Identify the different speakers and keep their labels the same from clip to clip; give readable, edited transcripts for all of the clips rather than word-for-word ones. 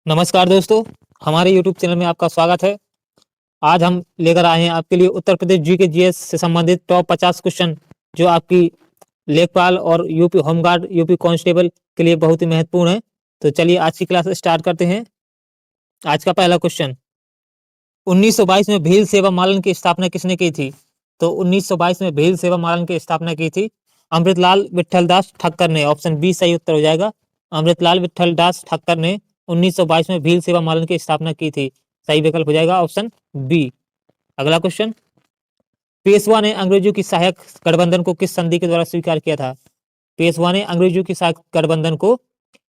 Speaker 1: नमस्कार दोस्तों, हमारे YouTube चैनल में आपका स्वागत है। आज हम लेकर आए हैं आपके लिए उत्तर प्रदेश जीके जीएस से संबंधित टॉप 50 क्वेश्चन जो आपकी लेखपाल और यूपी होमगार्ड, यूपी कांस्टेबल के लिए बहुत ही महत्वपूर्ण है। तो चलिए आज की क्लास स्टार्ट करते हैं। आज का पहला क्वेश्चन, 1922 में भील सेवा मालन की स्थापना किसने की थी? तो 1922 में भील सेवा मालन की स्थापना की थी अमृतलाल विट्ठलदास ठक्कर ने। ऑप्शन बी सही उत्तर हो जाएगा। अमृतलाल विट्ठलदास ठक्कर ने 1922 में भील सेवा मालन की स्थापना की थी। सही विकल्प हो जाएगा ऑप्शन बी। अगला क्वेश्चन, पेशवा ने अंग्रेजों की सहायक गठबंधन को किस संधि के द्वारा स्वीकार किया था? पेशवा ने अंग्रेजों की सहायक गठबंधन को,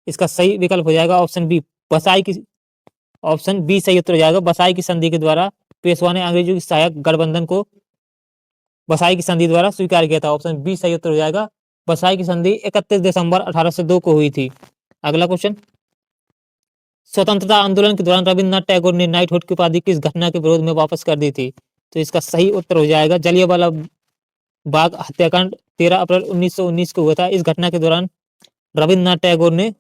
Speaker 1: इसका सही विकल्प हो जाएगा ऑप्शन बी, बसाई की। ऑप्शन बी सही उत्तर हो जाएगा। बसाई की संधि के द्वारा पेशवा ने अंग्रेजों की सहायक गठबंधन को बसाई की संधि द्वारा स्वीकार किया था। ऑप्शन बी सही उत्तर हो जाएगा। बसाई की संधि 31 दिसंबर 1802 को हुई थी। अगला क्वेश्चन, स्वतंत्रता आंदोलन के दौरान रविन्द्रनाथ टैगोर ने नाइटहुड की उपाधि किस घटना के विरोध में वापस कर दी थी? तो इसका सही उत्तर हो जाएगा जलियांवाला बाग हत्याकांड 13 अप्रैल 1919 को हुआ था। इस घटना के दौरान रविन्द्रनाथ टैगोर ने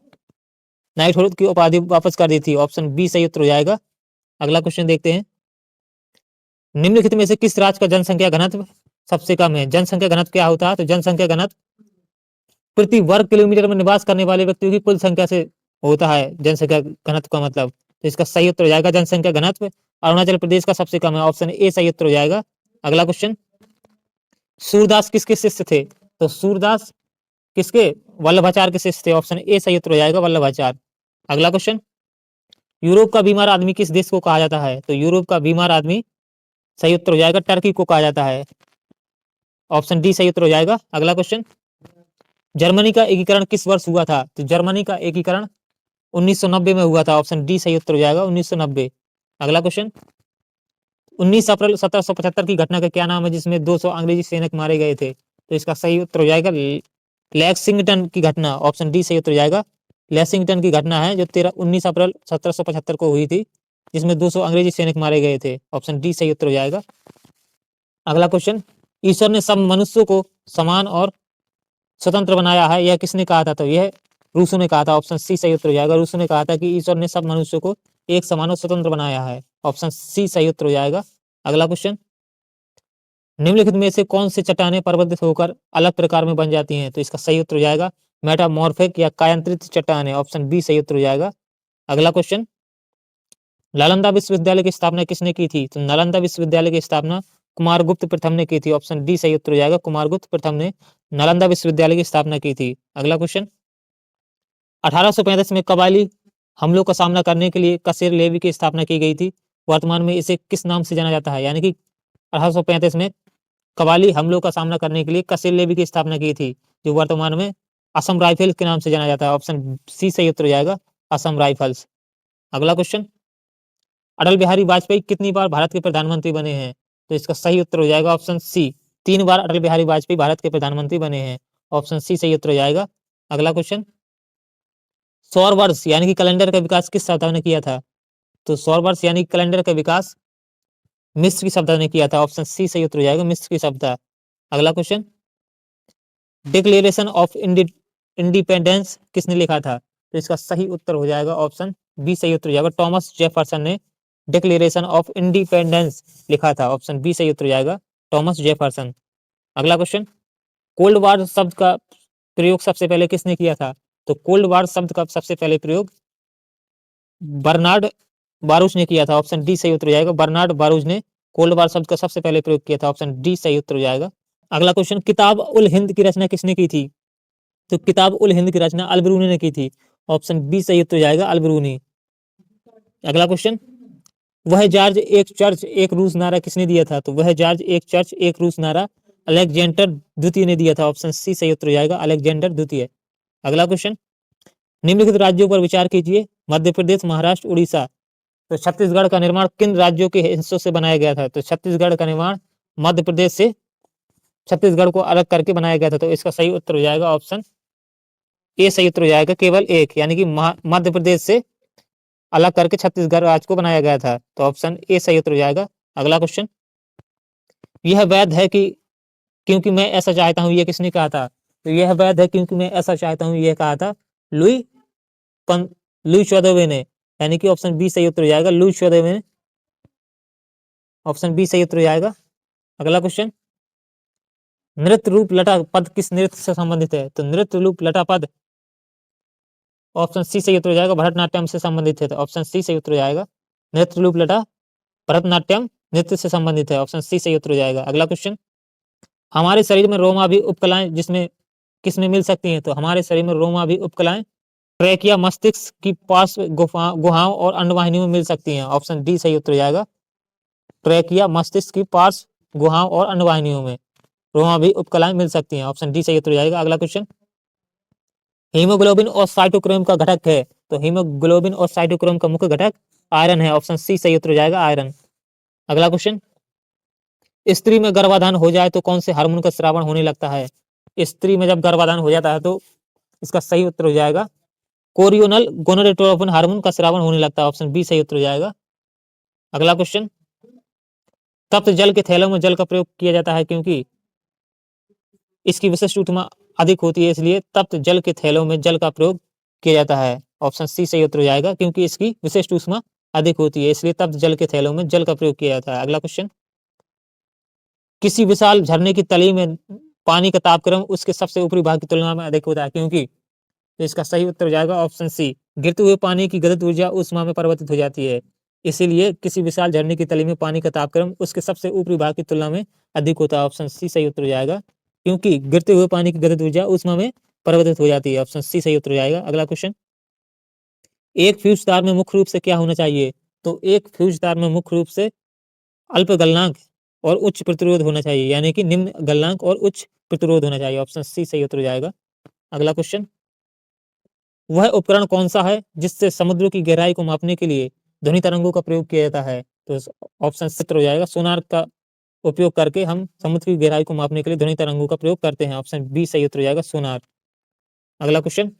Speaker 1: नाइटहुड की उपाधि वापस कर दी थी। ऑप्शन बी सही उत्तर हो जाएगा। अगला क्वेश्चन देखते हैं, निम्नलिखित में से किस राज्य का जनसंख्या घनत्व सबसे कम है? जनसंख्या घनत्व क्या होता है? तो जनसंख्या घनत्व प्रति वर्ग किलोमीटर में निवास करने वाले व्यक्तियों की कुल संख्या से होता है जनसंख्या घनत्व का मतलब। तो इसका सही उत्तर हो जाएगा जनसंख्या घनत्व अरुणाचल प्रदेश का सबसे कम है। ऑप्शन ए सही उत्तर हो जाएगा। अगला क्वेश्चन, सूरदास किसके शिष्य थे? तो सूरदास किसके? वल्लभाचार्य के शिष्य थे। ऑप्शन ए सही उत्तर हो जाएगा वल्लभाचार्य। अगला क्वेश्चन, यूरोप का बीमार आदमी किस देश को कहा जाता है? तो यूरोप का बीमार आदमी, सही उत्तर हो जाएगा, टर्की को कहा जाता है। ऑप्शन डी सही उत्तर हो जाएगा। अगला क्वेश्चन, जर्मनी का एकीकरण किस वर्ष हुआ था? तो जर्मनी का एकीकरण 1990 में हुआ था। ऑप्शन डी सही उत्तर हो जाएगा 1990। अगला क्वेश्चन, 19 अप्रैल 1775 की घटना का क्या नाम है जिसमें 200 अंग्रेजी सैनिक मारे गए थे? तो इसका सही उत्तर हो जाएगा लेक्सिंगटन की घटना। ऑप्शन डी सही उत्तर हो जाएगा। लेक्सिंगटन की घटना है जो 19 अप्रैल 1775 को हुई थी, जिसमें 200 अंग्रेजी सैनिक मारे गए थे। ऑप्शन डी सही उत्तर हो जाएगा। अगला क्वेश्चन, ईश्वर ने सब मनुष्यों को समान और स्वतंत्र बनाया है, यह किसने कहा था? तो यह रूसो ने कहा था। ऑप्शन सी सही उत्तर हो जाएगा। रूसो ने कहा था कि ईश्वर ने सब मनुष्यों को एक समान और स्वतंत्र बनाया है। ऑप्शन सी सही उत्तर हो जाएगा। अगला क्वेश्चन, निम्नलिखित में से कौन सी चट्टानें परिवर्तित होकर अलग प्रकार में बन जाती हैं? तो इसका सही उत्तर हो जाएगा मेटामॉर्फिक या कायांतरित चट्टानें। ऑप्शन बी सही उत्तर हो जाएगा। अगला क्वेश्चन, नालंदा विश्वविद्यालय की स्थापना किसने की थी? तो नालंदा विश्वविद्यालय की स्थापना कुमारगुप्त प्रथम ने की थी। ऑप्शन डी सही उत्तर हो जाएगा। कुमारगुप्त प्रथम ने नालंदा विश्वविद्यालय की स्थापना की थी। अगला क्वेश्चन, 1835 में कबायली हमलों का सामना करने के लिए कसेर लेवी की स्थापना की गई थी। वर्तमान में इसे किस नाम से जाना जाता है? यानी कि 1835 में कबायली हमलों का सामना करने के लिए कसेर लेवी की स्थापना की थी, जो वर्तमान में असम राइफल्स के नाम से जाना जाता है। ऑप्शन सी सही उत्तर हो जाएगा, असम राइफल्स। अगला क्वेश्चन, अटल बिहारी वाजपेयी कितनी बार भारत के प्रधानमंत्री बने हैं? तो इसका सही उत्तर हो जाएगा ऑप्शन सी, 3 बार अटल बिहारी वाजपेयी भारत के प्रधानमंत्री बने हैं। ऑप्शन सी सही उत्तर हो जाएगा। अगला क्वेश्चन, सौर वर्ष यानी कि कैलेंडर का विकास किस सभ्यता ने किया था? तो सौर वर्ष यानी कैलेंडर का विकास मिस्र की सभ्यता ने किया था। ऑप्शन सी सही उत्तर हो जाएगा, मिस्र की सभ्यता। अगला क्वेश्चन, डिक्लेरेशन ऑफ इंडिपेंडेंस किसने लिखा था? तो इसका सही उत्तर हो जाएगा ऑप्शन बी सही उत्तर हो जाएगा। थॉमस जेफरसन ने डिक्लेरेशन ऑफ इंडिपेंडेंस लिखा था। ऑप्शन बी सही उत्तर हो जाएगा, थॉमस जेफरसन। अगला क्वेश्चन, कोल्ड वार शब्द का प्रयोग सबसे पहले किसने किया था? तो कोल्ड वार शब्द का सबसे पहले प्रयोग बर्नार्ड बारूच ने किया था। ऑप्शन डी सही उत्तर हो जाएगा। बर्नार्ड बारूच ने कोल्ड वार शब्द का सबसे पहले प्रयोग किया था। ऑप्शन डी सही उत्तर हो जाएगा। अगला क्वेश्चन, किताब उल हिंद की रचना किसने की थी? तो किताब उल हिंद की रचना अल बिरूनी ने की थी। ऑप्शन बी सही उत्तर हो जाएगा, अल बिरूनी। अगला क्वेश्चन, वह जॉर्ज एक चर्च एक रूस नारा किसने दिया था? तो वह जॉर्ज एक चर्च एक रूस नारा अलेक्जेंडर द्वितीय ने दिया था। ऑप्शन सी सही उत्तर हो जाएगा, अलेक्जेंडर द्वितीय। अगला क्वेश्चन, निम्नलिखित राज्यों पर विचार कीजिए, मध्य प्रदेश, महाराष्ट्र, उड़ीसा। तो छत्तीसगढ़ का निर्माण किन राज्यों के हिस्सों से बनाया गया था? तो छत्तीसगढ़ का निर्माण मध्य प्रदेश से छत्तीसगढ़ को अलग करके बनाया गया था। तो इसका सही उत्तर हो जाएगा ऑप्शन ए सही उत्तर हो जाएगा, केवल एक, यानी कि मध्य प्रदेश से अलग करके छत्तीसगढ़ राज्य को बनाया गया था। तो ऑप्शन ए सही उत्तर हो जाएगा। अगला क्वेश्चन, यह वैध है कि क्योंकि मैं ऐसा चाहता हूं, यह किसने कहा था? तो यह वैध है क्योंकि मैं ऐसा चाहता हूं, यह कहा था लुई 14वें ने। यानी कि ऑप्शन बी सही उत्तर हो जाएगा, लूज शोधे में ऑप्शन बी सही उत्तर हो जाएगा। अगला क्वेश्चन, नृत्य रूप लटा पद किस नृत्य से संबंधित है? तो नृत्य रूप लटा पद ऑप्शन सी सही उत्तर हो जाएगा, भरतनाट्यम से संबंधित है। तो ऑप्शन सी सही उत्तर हो जाएगा, नृत्य रूप लटा भरतनाट्यम नृत्य से संबंधित है। ऑप्शन सी सही उत्तर हो जाएगा। अगला क्वेश्चन, हमारे शरीर में रोमाभी उपकलाएं जिसमें किसमें मिल सकती हैं? तो हमारे शरीर में रोमाभी उपकलाएं ट्रैकिया मस्तिष्क की पार्श्व गुहाओं और अंडवाहिनियों में मिल सकती हैं। ऑप्शन डी सही उत्तर हो जाएगा, ट्रैकिया मस्तिष्क की पार्श्व गुहाओं और अंडवाहिनियों में रोमाभी उपकलाएं मिल सकती हैं। ऑप्शन डी सही उत्तर हो जाएगा। अगला क्वेश्चन, हीमोग्लोबिन और साइटोक्रोम का घटक है? तो हीमोग्लोबिन और साइटोक्रोम का मुख्य घटक आयरन है। ऑप्शन सी सही उत्तर हो जाएगा, आयरन। अगला क्वेश्चन, स्त्री में गर्भाधान हो जाए तो कौन से हार्मोन का स्रावन होने लगता है? स्त्री में जब गर्भाधान हो जाता है तो इसका सही उत्तर हो जाएगा, कोरियोनल गोनाडोट्रोपिन हार्मोन का स्रावन होने लगता है। ऑप्शन बी सही उत्तर हो जाएगा। अगला क्वेश्चन, तप्त जल के थैलों में जल का प्रयोग किया जाता है क्योंकि इसकी विशिष्ट ऊष्मा अधिक होती है, इसलिए तप्त जल के थैलों में जल का प्रयोग किया जाता है। ऑप्शन सी सही उत्तर हो जाएगा, क्योंकि इसकी विशिष्ट ऊष्मा अधिक होती है, इसलिए तप्त जल के थैलों में जल का प्रयोग किया जाता है। अगला क्वेश्चन, किसी विशाल झरने की तली में पानी का तापक्रम उसके सबसे ऊपरी भाग की तुलना में अधिक होता है क्योंकि? तो इसका सही उत्तर हो जाएगा ऑप्शन सी, गिरते हुए पानी की गतिज ऊर्जा ऊष्मा में परिवर्तित हो जाती है, इसीलिए किसी विशाल झरने की तली में पानी का तापक्रम उसके सबसे ऊपरी भाग की तुलना में अधिक होता है। ऑप्शन सी सही उत्तर हो जाएगा, क्योंकि गिरते हुए पानी की गतिज ऊर्जा ऊष्मा में परिवर्तित हो जाती है। ऑप्शन सी सही उत्तर हो जाएगा। अगला क्वेश्चन, एक फ्यूज तार में मुख्य रूप से क्या होना चाहिए? तो एक फ्यूज तार में मुख्य रूप से अल्प गलनांक और उच्च प्रतिरोध होना चाहिए, यानी कि निम्न गलनांक और उच्च प्रतिरोध होना चाहिए। ऑप्शन सी सही उत्तर हो जाएगा। अगला क्वेश्चन, वह उपकरण कौन सा है जिससे समुद्र की गहराई को मापने के लिए ध्वनि तरंगों का प्रयोग किया जाता है? तो ऑप्शन सी उत्तर हो जाएगा, सोनार का उपयोग करके हम समुद्र की गहराई को मापने के लिए ध्वनि तरंगों का प्रयोग करते हैं। ऑप्शन बी सही उत्तर हो जाएगा, सोनार। अगला क्वेश्चन,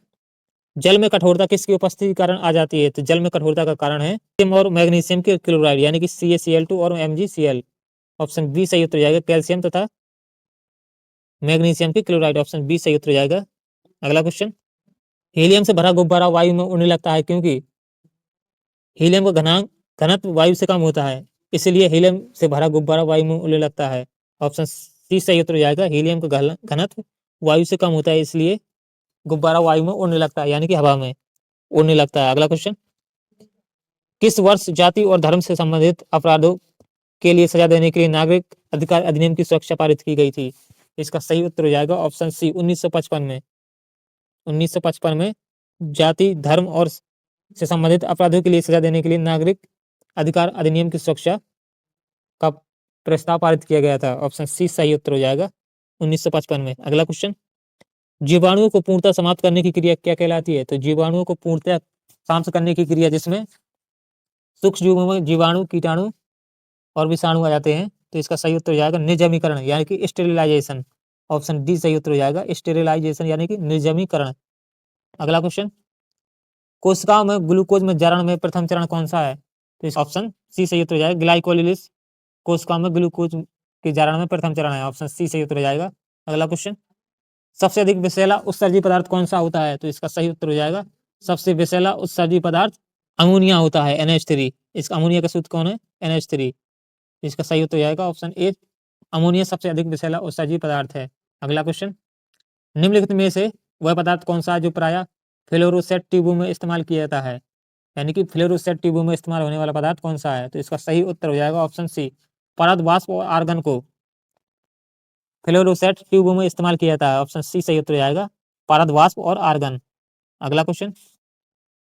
Speaker 1: जल में कठोरता किसकी उपस्थिति के कारण आ जाती है? तो जल में कठोरता का कारण है कैल्शियम और मैग्नीशियम के क्लोराइड, यानी कि CaCl2 और MgCl। ऑप्शन बी सही उत्तर हो जाएगा, कैल्शियम तथा मैग्नीशियम के क्लोराइड। ऑप्शन बी सही उत्तर हो जाएगा। अगला क्वेश्चन, हीलियम से भरा गुब्बारा वायु में उड़ने लगता है क्योंकि हीलियम का घनत्व वायु से कम होता है, इसलिए हीलियम से भरा गुब्बारा वायु में उड़ने लगता है। ऑप्शन सी सही उत्तर हो जाएगा, हीलियम का घनत्व वायु से कम होता है, इसलिए गुब्बारा वायु में उड़ने लगता है, यानी कि हवा में उड़ने लगता है। अगला क्वेश्चन, किस वर्ष जाति और धर्म से संबंधित अपराधों के लिए सजा देने के लिए नागरिक अधिकार अधिनियम की सुरक्षा पारित की गई थी? इसका सही उत्तर हो जाएगा ऑप्शन सी, 1955 में। 1955 में जाति धर्म और से संबंधित अपराधों के लिए सजा देने के लिए नागरिक अधिकार अधिनियम की सुरक्षा का प्रस्ताव पारित किया गया था। ऑप्शन सी सही उत्तर हो जाएगा, 1955 में। अगला क्वेश्चन, जीवाणुओं को पूर्णतः समाप्त करने की क्रिया क्या कहलाती है? तो जीवाणुओं को पूर्णतः समाप्त करने की क्रिया जिसमें सूक्ष्म जीवों में जीवाणु, कीटाणु और विषाणु आ जाते हैं, तो इसका सही उत्तर हो जाएगा निर्जमीकरण, यानी कि स्टेरिलाइजेशन। ऑप्शन डी सही उत्तर हो जाएगा, स्टेरिलाइजेशन यानी कि निर्जमीकरण। अगला क्वेश्चन, कोशिकाओं में ग्लूकोज में जारण में प्रथम चरण कौन सा है? तो इस ऑप्शन सी सही उत्तर हो जाएगा, ग्लाइकोलिसिस। कोशिकाओं में ग्लूकोज के जारण में प्रथम चरण है। ऑप्शन सी सही उत्तर हो जाएगा। अगला क्वेश्चन, सबसे अधिक विषैला उत्सर्जी पदार्थ कौन सा होता है? तो इसका सही उत्तर हो जाएगा, सबसे विषैला उत्सर्जी पदार्थ अमोनिया होता है, NH3। इस अमोनिया का सूत्र कौन है? NH3। इसका सही उत्तर हो जाएगा ऑप्शन ए, अमोनिया सबसे अधिक विषैला उत्सर्जी पदार्थ है। अगला क्वेश्चन, निम्नलिखित में से वह पदार्थ कौन सा है जो प्रायः फ्लोरोसेट ट्यूबों में इस्तेमाल किया जाता है? यानी कि फ्लोरोसेट ट्यूबों में इस्तेमाल होने वाला पदार्थ कौन सा है? तो इसका सही उत्तर हो जाएगा ऑप्शन सी, परत वाष्प और आर्गन को फ्लोरोसेट ट्यूबों में इस्तेमाल किया जाता है। ऑप्शन सी सही उत्तर हो जाएगा, परत वाष्प और आर्गन। अगला क्वेश्चन,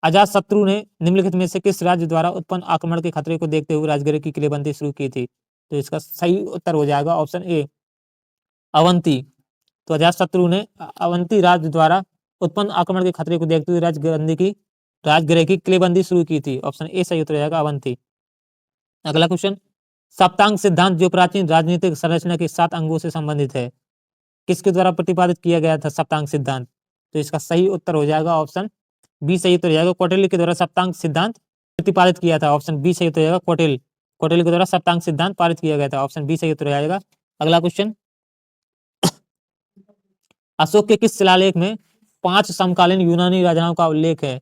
Speaker 1: अजातशत्रु ने निम्नलिखित में से किस राज्य द्वारा उत्पन्न आक्रमण के खतरे को देखते हुए राजगीर की किलेबंदी शुरू की थी? तो इसका सही उत्तर हो जाएगा ऑप्शन ए, अवंती। तो अजातशत्रु ने अवंती राज्य द्वारा उत्पन्न आक्रमण के खतरे को देखते हुए राजगृह की किलेबंदी शुरू की थी। ऑप्शन ए सही उत्तर हो जाएगा, अवंती। अगला क्वेश्चन, सप्तांग सिद्धांत जो प्राचीन राजनीतिक संरचना के 7 अंगों से संबंधित है, किसके द्वारा प्रतिपादित किया गया था सप्तांग सिद्धांत? तो इसका सही उत्तर हो जाएगा ऑप्शन बी सही उत्तर हो जाएगा, कौटिल्य के द्वारा सप्तांग सिद्धांत प्रतिपादित किया था। ऑप्शन बी सही उत्तर हो जाएगा, कौटिल्य के द्वारा सप्तांग सिद्धांत पारित किया गया था। ऑप्शन बी सही उत्तर हो जाएगा। अगला क्वेश्चन, अशोक के किस शिलालेख में 5 समकालीन यूनानी राजाओं का उल्लेख है?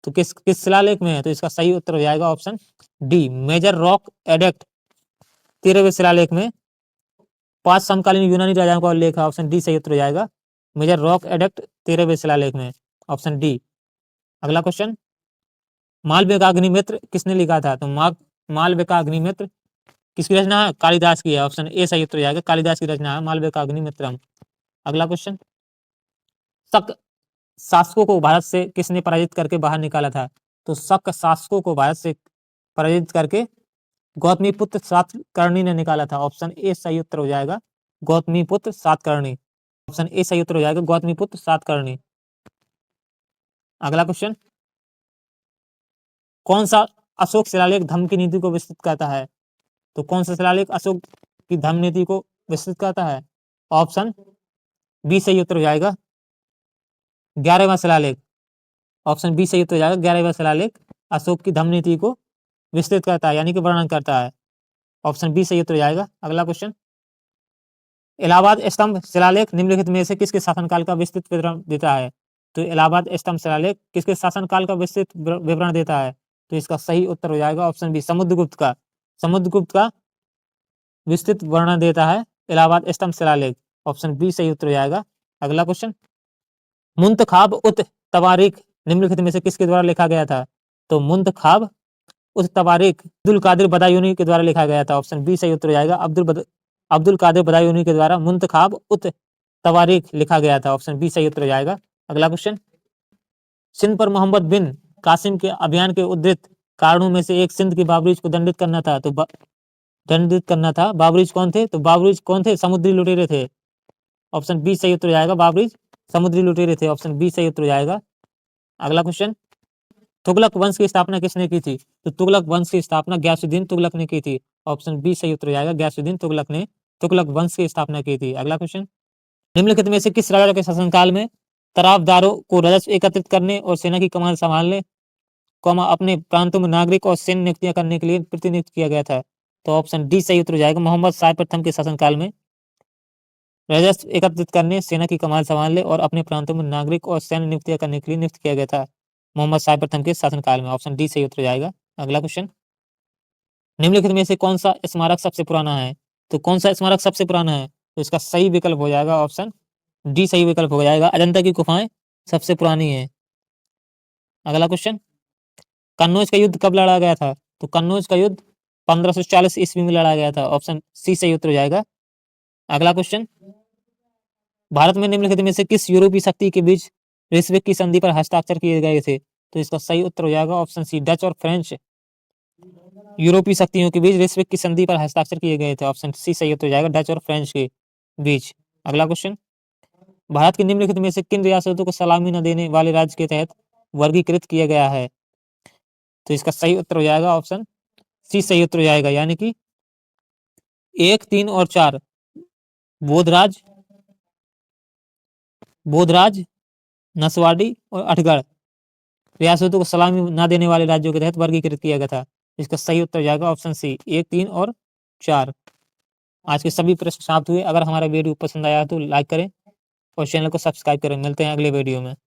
Speaker 1: तो किस किस शिलालेख में है? तो इसका सही उत्तर हो जाएगा ऑप्शन डी, मेजर रॉक एडेक्ट 13वें शिलालेख में 5 समकालीन यूनानी राजाओं का उल्लेख है। ऑप्शन डी सही उत्तर हो जाएगा, मेजर रॉक एडेक्ट 13वें शिलालेख में, ऑप्शन डी। अगला क्वेश्चन, मालविका का अग्निमित्र किसने लिखा था? तो मालविका का अग्निमित्र किसकी रचना है? कालिदास की है। ऑप्शन ए सही उत्तर हो जाएगा, कालिदास की रचना है मालविका का अग्निमित्रम। अगला क्वेश्चन, शक शासकों को भारत से किसने पराजित करके बाहर निकाला था? तो शक शासकों को भारत से पराजित करके गौतमीपुत्र सातकर्णी ने निकाला था। ऑप्शन ए सही उत्तर हो जाएगा, गौतमीपुत्र सातकर्णी। ऑप्शन ए सही उत्तर हो जाएगा, गौतमीपुत्र सातकर्णी। अगला क्वेश्चन, कौन सा अशोक शिलालेख धम्म की नीति को विस्तृत करता है? तो कौन सा शिलालेख अशोक की धम्म नीति को विस्तृत करता है? ऑप्शन बी सही उत्तर हो जाएगा, 11वां शिलालेख। ऑप्शन बी सही उत्तर हो जाएगा, 11वां शिलालेख अशोक की धम्म नीति को विस्तृत करता है, यानी कि वर्णन करता है। ऑप्शन बी सही उत्तर हो जाएगा। अगला क्वेश्चन, इलाहाबाद स्तंभ शिलालेख निम्नलिखित में से किसके शासनकाल का विस्तृत विवरण देता है? तो इलाहाबाद स्तंभ शिलालेख किसके शासनकाल का विस्तृत विवरण देता है? तो इसका सही उत्तर हो जाएगा ऑप्शन बी, समुद्रगुप्त का। समुद्रगुप्त का विस्तृत वर्णन देता है इलाहाबाद स्तंभ शिलालेख। ऑप्शन बी सही उत्तर हो जाएगा। अगला क्वेश्चन, मुंतखाब उत तवारीख निम्नलिखित में से किसके द्वारा लिखा गया था? तो मुंतखाब उत तवारीख अब्दुल कादिर बदायूनी के द्वारा लिखा गया था। ऑप्शन बी सही उत्तर हो जाएगा, अब्दुल कादिर बदायूनी के द्वारा मुंतखाब उत तवारीख लिखा गया था। ऑप्शन बी सही उत्तर हो जाएगा। अगला क्वेश्चन, सिंध पर मोहम्मद बिन कासिम के अभियान के उद्धृत कारणों में से एक सिंध की बाबरीज को दंडित करना था। तो दंडित करना था, बाबरीज कौन थे? तो बाबरीज कौन थे? समुद्री लुटेरे थे। ऑप्शन बी सही उत्तर हो जाएगा, बाबरीज समुद्री लुटेरे थे। ऑप्शन बी सही उत्तर हो जाएगा। अगला क्वेश्चन, तुगलक वंश की स्थापना किसने की थी? तो तुगलक वंश की स्थापना गयासुद्दीन तुगलक ने की थी। ऑप्शन बी सही उत्तर हो जाएगा, गयासुद्दीन तुगलक ने तुगलक वंश की स्थापना की थी। अगला क्वेश्चन, निम्नलिखित में से किस राजा के शासनकाल में तराफदारों को राजस्व एकत्रित करने और सेना की कमान संभालने, अपने प्रांतों में नागरिक और सैन्य नियुक्तियां करने के लिए प्रतिनियुक्त किया गया था? तो ऑप्शन डी सही उत्तर हो जाएगा, मोहम्मद शाह प्रथम के शासनकाल में राजस्व एकत्रित करने, सेना की कमान संभालने और अपने प्रांतों में नागरिक और सैन्य नियुक्तियां करने के लिए नियुक्त किया गया था मोहम्मद शाह प्रथम के शासनकाल में। ऑप्शन डी सही उत्तर हो जाएगा। अगला क्वेश्चन, निम्नलिखित में से कौन सा स्मारक सबसे पुराना है? तो कौन सा स्मारक सबसे पुराना है? तो इसका सही विकल्प हो जाएगा ऑप्शन डी सही विकल्प हो जाएगा, अजंता की गुफाएं सबसे पुरानी है। अगला क्वेश्चन, कन्नौज का युद्ध कब लड़ा गया था? तो कन्नौज का युद्ध 1540 ईस्वी में लड़ा गया था। ऑप्शन सी सही उत्तर हो जाएगा। अगला क्वेश्चन, भारत में निम्नलिखित में से किस यूरोपीय शक्ति के बीच रिस्विक की संधि पर हस्ताक्षर किए गए थे? तो इसका सही उत्तर हो जाएगा ऑप्शन सी, डच और फ्रेंच यूरोपीय शक्तियों के बीच रिस्विक की संधि पर हस्ताक्षर किए गए थे। ऑप्शन सी सही उत्तर हो जाएगा, डच और फ्रेंच के बीच। अगला क्वेश्चन, भारत के निम्नलिखित में से किन रियासतों को सलामी न देने वाले राज्य के तहत वर्गीकृत किया गया है? तो इसका सही उत्तर हो जाएगा ऑप्शन सी सही उत्तर हो जाएगा, यानी कि 1, 3 और 4 बोधराज, नसवाड़ी और अठगढ़ रियासतों को सलामी न देने वाले राज्यों के तहत वर्गीकृत किया गया था। इसका सही उत्तर हो जाएगा ऑप्शन सी, 1, 3 और 4। आज के सभी प्रश्न समाप्त हुए। अगर हमारा वीडियो पसंद आया तो लाइक करें और चैनल को सब्सक्राइब करें। मिलते हैं अगले वीडियो में।